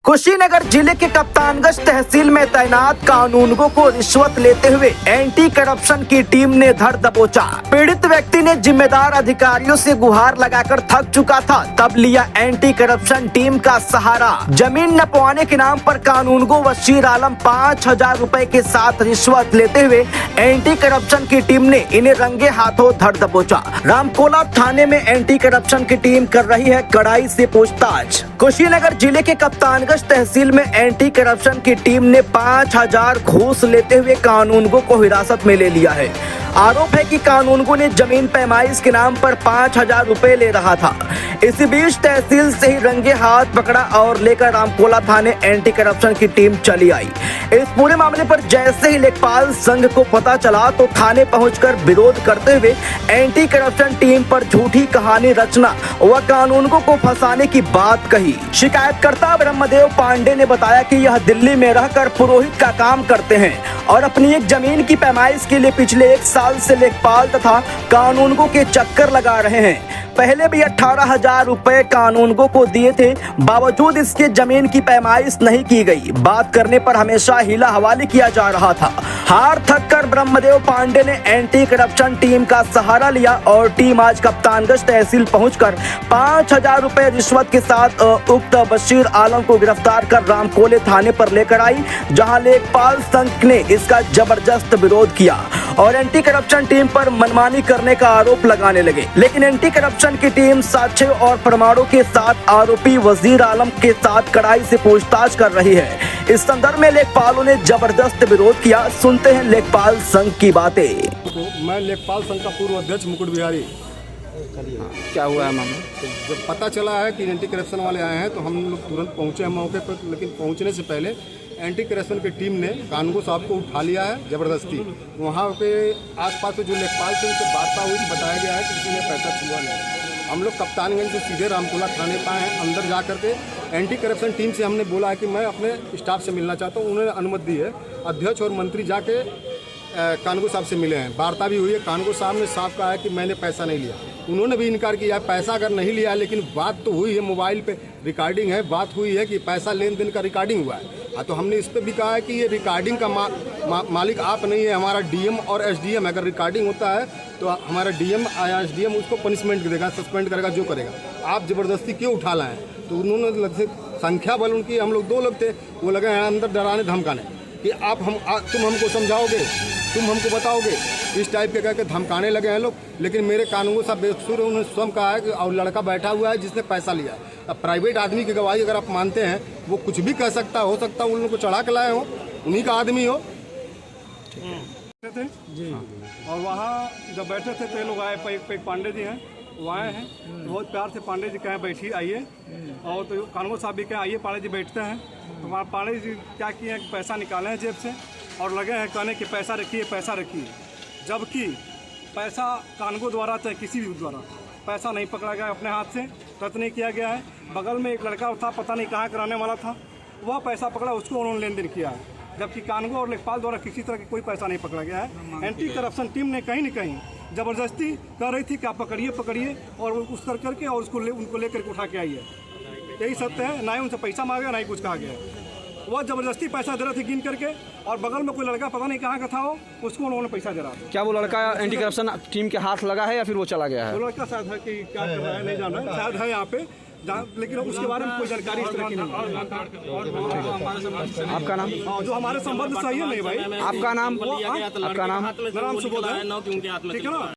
कुशीनगर जिले के कप्तानगंज तहसील में तैनात कानूनगो को रिश्वत लेते हुए एंटी करप्शन की टीम ने धर दबोचा। पीड़ित व्यक्ति ने जिम्मेदार अधिकारियों से गुहार लगाकर थक चुका था, तब लिया एंटी करप्शन टीम का सहारा। जमीन नपवाने के नाम पर कानूनगो बशीर आलम 5,000 रुपए के साथ रिश्वत लेते हुए एंटी करप्शन की टीम ने इन्हें रंगे हाथों धर दबोचा। रामकोला थाने में एंटी करप्शन की टीम कर रही है कड़ाई से पूछताछ। कुशीनगर जिले के कप्तानगंज तहसील में एंटी करप्शन की टीम ने 5,000 घूस लेते हुए कानूनगो को हिरासत में ले लिया है। आरोप है कि कानूनगो ने जमीन पैमाइश के नाम पर 5,000 रुपए ले रहा था। इसी बीच तहसील से ही रंगे हाथ पकड़ा और लेकर रामकोला थाने एंटी करप्शन की टीम चली आई। इस पूरे मामले पर जैसे ही लेखपाल संघ को पता चला तो थाने पहुंचकर विरोध करते हुए एंटी करप्शन टीम पर झूठी कहानी रचना व कानूनगो को फंसाने की बात कही। शिकायतकर्ता ब्रह्मदेव पांडे ने बताया कि यह दिल्ली में रहकर पुरोहित का काम करते हैं और अपनी एक जमीन की पैमाइश के लिए पिछले 1 साल से लेखपाल तथा कानूनगो के चक्कर लगा रहे हैं। पहले भी 18,000 रुपए कानूनगो को दिए थे, बावजूद इसके जमीन की पैमाइश नहीं की गई। बात करने पर हमेशा हिला हवाली किया जा रहा था। हार थक कर ब्रह्मदेव पांडे ने एंटी करप्शन टीम का सहारा लिया और टीम आज कप्तानगंज तहसील पहुंचकर 5,000 रुपए रिश्वत के साथ उक्त बशीर आलम को गिरफ्तार कर रामकोले थाने पर लेकर आई, जहां लेखपाल संघ ने इसका जबरदस्त विरोध किया और एंटी करप्शन टीम पर मनमानी करने का आरोप लगाने लगे। लेकिन एंटी करप्शन की टीम साक्ष्य और प्रमाणों के साथ आरोपी वजीर आलम के साथ कड़ाई से पूछताछ कर रही है। इस संदर्भ में लेखपालों ने जबरदस्त विरोध किया। सुनते हैं लेखपाल संघ की बातें। मैं लेखपाल संघ का पूर्व अध्यक्ष मुकुट बिहारी। क्या हुआ है मामला? जब पता चला है कि एंटी करप्शन वाले आए हैं तो हम लोग तुरंत पहुंचे हैं मौके पर, लेकिन पहुंचने से पहले एंटी करप्शन की टीम ने कानूनगो साहब को उठा लिया है ज़बरदस्ती। वहाँ पे आसपास से जो लेखपाल से उनसे वार्ता हुई बताया गया है कि किसी ने पैसा छुआ नहीं। हम लोग कप्तानगंज से सीधे रामकोला थाने पाए हैं। अंदर जा करके एंटी करप्शन टीम से हमने बोला है कि मैं अपने स्टाफ से मिलना चाहता हूँ। उन्होंने अनुमति दी है। अध्यक्ष और मंत्री जाके कानूनगो साहब से मिले हैं, वार्ता भी हुई है। कानूनगो साहब ने साफ कहा है कि मैंने पैसा नहीं लिया। उन्होंने भी इनकार किया पैसा अगर नहीं लिया, लेकिन बात तो हुई है, मोबाइल पे रिकॉर्डिंग है, बात हुई है कि पैसा लेन देन का रिकॉर्डिंग हुआ है। तो हमने इस पर भी कहा है कि ये रिकॉर्डिंग का मालिक आप नहीं है, हमारा डीएम और एसडीएम। अगर रिकॉर्डिंग होता है तो हमारा डीएम या एसडीएम उसको पनिशमेंट देगा, सस्पेंड करेगा, जो करेगा। आप ज़बरदस्ती क्यों उठा लाए? तो उन्होंने संख्या बल उनकी, हम लोग 2 लोग थे, वो लगे हैं अंदर डराने धमकाने कि तुम हमको समझाओगे, तुम हमको बताओगे, इस टाइप के करके धमकाने लगे हैं लोग। लेकिन मेरे कानूनगो साहब बेकसूर, उन्होंने स्वयं कहा है कि और लड़का बैठा हुआ है जिसने पैसा लिया। अब प्राइवेट आदमी की गवाही अगर आप मानते हैं, वो कुछ भी कह सकता हो सकता उन लोगों को चढ़ा के लाए हो, उन्हीं का आदमी हो। थे जी। और वहाँ जब बैठे थे तो ये लोग आए, पांडे जी हैं, वो आए हैं, तो बहुत प्यार से पांडे जी कहें बैठिए, आइए। और तो कानूनगो साहब भी कहें आइए, पांडे जी बैठते हैं। तो पांडे जी क्या किए हैं, पैसा निकाले हैं जेब से और लगे हैं कहने कि पैसा रखिए, पैसा रखिए। जबकि पैसा कानूनगो द्वारा चाहे किसी भी द्वारा पैसा नहीं पकड़ा गया, अपने हाथ से टच नहीं किया गया है। बगल में एक लड़का था, पता नहीं कहाँ कराने वाला था, वह पैसा पकड़ा, उसको उन्होंने लेन देन किया है। जबकि कानूनगो और लेखपाल द्वारा किसी तरह की कोई पैसा नहीं पकड़ा गया है। एंटी करप्शन टीम ने कहीं न कहीं ज़बरदस्ती कर रही थी कि आप पकड़िए और उस करके और उनको लेकर के उठा के आइए। यही सत्य है, ना ही उनसे पैसा मांगा, ना ही कुछ कहा गया। वह ज़बरदस्ती पैसा दे रहे थे गिन करके, और बगल में कोई लड़का पता नहीं कहाँ का था, उसको उन्होंने पैसा दे रहा था। क्या वो लड़का एंटी करप्शन टीम के हाथ लगा है या फिर वो चला गया है? वो लड़का शायद है कि क्या कर रहा है नहीं जान रहा है, शायद है यहाँ पे, लेकिन उसके बारे में कोई जानकारी इस तरह की नहीं। आपका नाम? जो हमारे संबंध सही है नहीं भाई। आपका नाम? आपका नाम? सुबोध है, ठीक है ना।